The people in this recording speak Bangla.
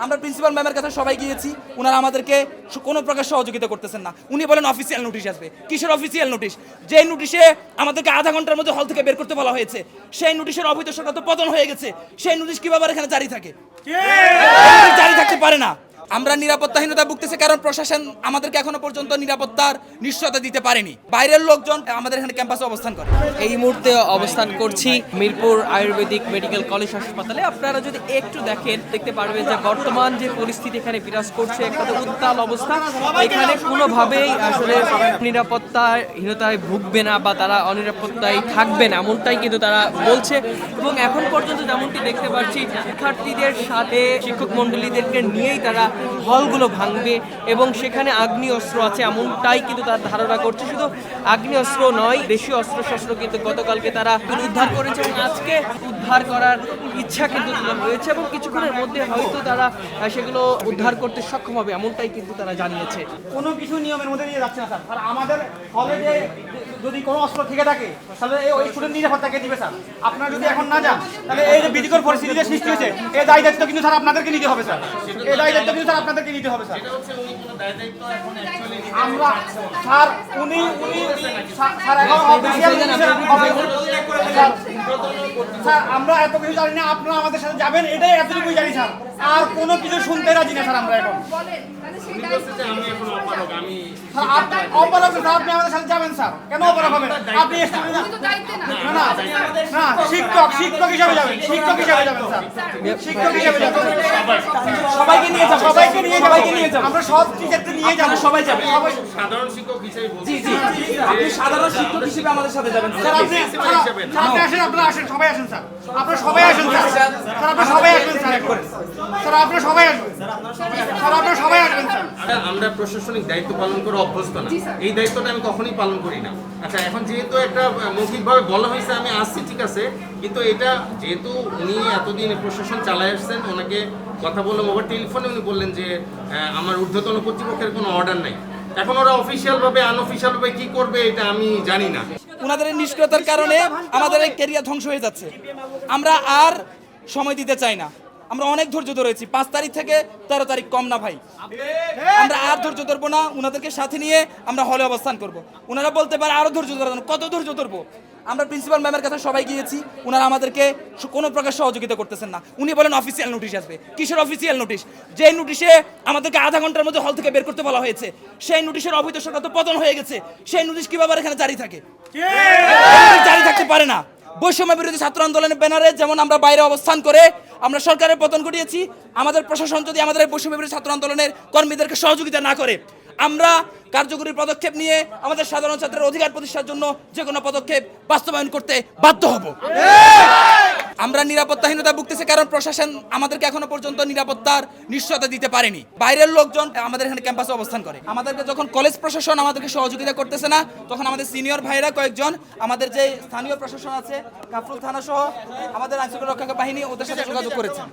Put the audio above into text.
আমরা প্রিন্সিপাল ম্যামের কাছে সবাই গিয়েছি, ওনারা আমাদেরকে কোনো প্রকার সহযোগিতা করতেছেন না। উনি বলেন অফিসিয়াল নোটিশ আসবে। কিসের অফিসিয়াল নোটিশ? যে নোটিশে আমাদেরকে আধা ঘন্টার মধ্যে হল থেকে বের করতে বলা হয়েছে, সেই নোটিশের অবৈধ সরকার তো পতন হয়ে গেছে। সেই নোটিশ কিভাবে এখানে জারি থাকে? জারি থাকতে পারে না। আমরা নিরাপত্তাহীনতা ভুগতেছি কারণ প্রশাসন আমাদেরকে এখনো পর্যন্ত নিরাপত্তার নিশ্চয়তা দিতে পারেনি। বাইরের লোকজন আমাদের এখানে ক্যাম্পাসে অবস্থান করে। এই মুহূর্তে অবস্থান করছি মিরপুর আয়ুর্বেদিক মেডিকেল কলেজ হাসপাতালে। আপনারা যদি একটু দেখতে পারবেন যে বর্তমান যে পরিস্থিতি এখানে বিরাজ করছে, একটা তো উত্তাল অবস্থা। এখানে কোনোভাবেই আসলে নিরাপত্তাহীনতায় ভুগবে না বা তারা অনিরাপত্তায় থাকবে না, এমনটাই কিন্তু তারা বলছে। এবং এখন পর্যন্ত যেমনটি দেখতে পাচ্ছি, শিক্ষার্থীদের সাথে শিক্ষক মণ্ডলীদেরকে নিয়েই তারা হলগুলো ভাঙবে এবং সেখানে আগ্নেয় অস্ত্র আছে এমনটাই কিন্তু তার ধারণা করছে। শুধু আগ্নেয় অস্ত্র নয়, দেশীয় অস্ত্রশস্ত্র কিন্তু গতকালকে তারা উদ্ধার করেছে এবং আজকে উদ্ধার করার ইচ্ছা কিন্তু রয়েছে এবং কিছুক্ষণের মধ্যে হয়তো তারা সেগুলো উদ্ধার করতে সক্ষম হবে, এমনটাই কিন্তু তারা জানিয়েছে। কোনো কিছু নিয়মের মধ্যে নিয়ে যাচ্ছে না স্যার। আর আমাদের হলে যদি কোনো অস্ত্র থেকে থাকে তাহলে ওই স্টুডেন্ট নিরাপত্তাকে দিবে স্যার। আপনারা যদি এখন না যান তাহলে এই যে বিধিকর পরিস্থিতিতে সৃষ্টি হয়েছে, এই দায় দায়িত্ব কিন্তু স্যার আপনাদেরকে নিতে হবে স্যার। এই দায় দায়িত্ব কিন্তু স্যার আপনাদেরকে নিতে হবে স্যার। আমরা স্যার উনি স্যার এখন অফিসিয়াল স্যার আমরা এত কিছু জানি না, আপনারা আমাদের সাথে যাবেন এটাই এতটুকুই জানি স্যার। আর কোনো কিছু শুনতে রাজি না স্যার আমরা এখন। অপরাধ স্যার, আপনি আমাদের সাথে যাবেন স্যার। কেন অপরাধ হবেন? আপনি না শিক্ষক হিসাবে যাবেন, শিক্ষক হিসাবে যাবেন স্যার, শিক্ষক হিসাবে যাবেন। সবাইকে নিয়ে যাবো, সবাইকে নিয়ে যাবো। আমরা সব টিচারকে নিয়ে যাবো, সবাই যাবে। সাধারণ শিক্ষক হিসেবে জি জি, আপনি সাধারণ শিক্ষক হিসেবে আমাদের সাথে যাবেন স্যার। আপনি আসেন, আপনারা আসেন, সবাই আসেন স্যার। আপনারা সবাই আসেন স্যার। স্যার আপনারা সবাই আসবেন স্যার। স্যার আপনারা সবাই আসবেন স্যার। আপনারা সবাই আসবেন স্যার। আমরা প্রশাসনিক দায়িত্ব পালন করে অভ্যস্ত না, এই দায়িত্বটা আমি কখনোই পালন করি না। আচ্ছা, এখন যেহেতু একটা মৌখিকভাবে বলা হয়েছে আমি আসছি, ঠিক আছে, কিন্তু এটা যেহেতু উনি এতদিন প্রশাসন চালায় আসছেন, ওনাকে কথা বললাম ওভার টেলিফোনে, উনি বললেন যে আমার ঊর্ধ্বতন কর্তৃপক্ষের কোনো অর্ডার নেই। এখন ওরা অফিসিয়ালভাবে আনঅফিসিয়ালভাবে কি করবে এটা আমি জানি না। ওনাদের নিষ্ক্রিয়তার কারণে আমাদের এই ক্যারিয়ার ধ্বংস হয়ে যাচ্ছে। আমরা আর সময় দিতে চাই না। আমরা অনেক ধৈর্য ধরেছি, 5 তারিখ থেকে 13 তারিখ কম না ভাই। আমরা আর ধৈর্য ধরবো না, ওনাদেরকে সাথে নিয়ে আমরা হলে অবস্থান করব। ওনারা বলতে পারে আরো ধৈর্য ধরবেন, কত ধৈর্য ধরবো? আমরা প্রিন্সিপাল ম্যামের কাছে সবাই গিয়েছি, ওনারা আমাদেরকে কোনো প্রকার সহযোগিতা করতেছেন না। উনি বলেন অফিসিয়াল নোটিশ আসবে। কিসের অফিসিয়াল নোটিশ? যে নোটিশে আমাদেরকে আধা ঘন্টার মধ্যে হল থেকে বের করতে বলা হয়েছে, সেই নোটিশের অবৈধ সরকার তো পতন হয়ে গেছে। সেই নোটিশ কিভাবে এখানে জারি থাকে? জারি থাকতে পারে না। বৈষম্য বিরোধী ছাত্র আন্দোলনের ব্যানারে যেমন আমরা বাইরে অবস্থান করে আমরা সরকারের পতন ঘটিয়েছি, আমাদের প্রশাসন যদি আমাদের এই বৈষম্য বিরোধী ছাত্র আন্দোলনের কর্মীদেরকে সহযোগিতা না করে, আমরা কার্যকরী পদক্ষেপ নিয়ে আমাদের সাধারণ ছাত্রের অধিকার প্রতিষ্ঠার জন্য যে কোনো পদক্ষেপ বাস্তবায়ন করতে বাধ্য হব। আমরা নিরাপত্তাহীনতা ভুগতেছি কারণ প্রশাসন আমাদেরকে এখনো পর্যন্ত নিরাপত্তার নিশ্চয়তা দিতে পারেনি। বাইরের লোকজন আমাদের এখানে ক্যাম্পাসে অবস্থান করে। আমাদেরকে যখন কলেজ প্রশাসন আমাদেরকে সহযোগিতা করতেছে না, তখন আমাদের সিনিয়র ভাইরা কয়েকজন আমাদের যে স্থানীয় প্রশাসন আছে, কাফরুল থানা সহ আমাদের আইনশৃঙ্খলা রক্ষাকারী বাহিনী, ওদের সাথে যোগাযোগ করেছেন।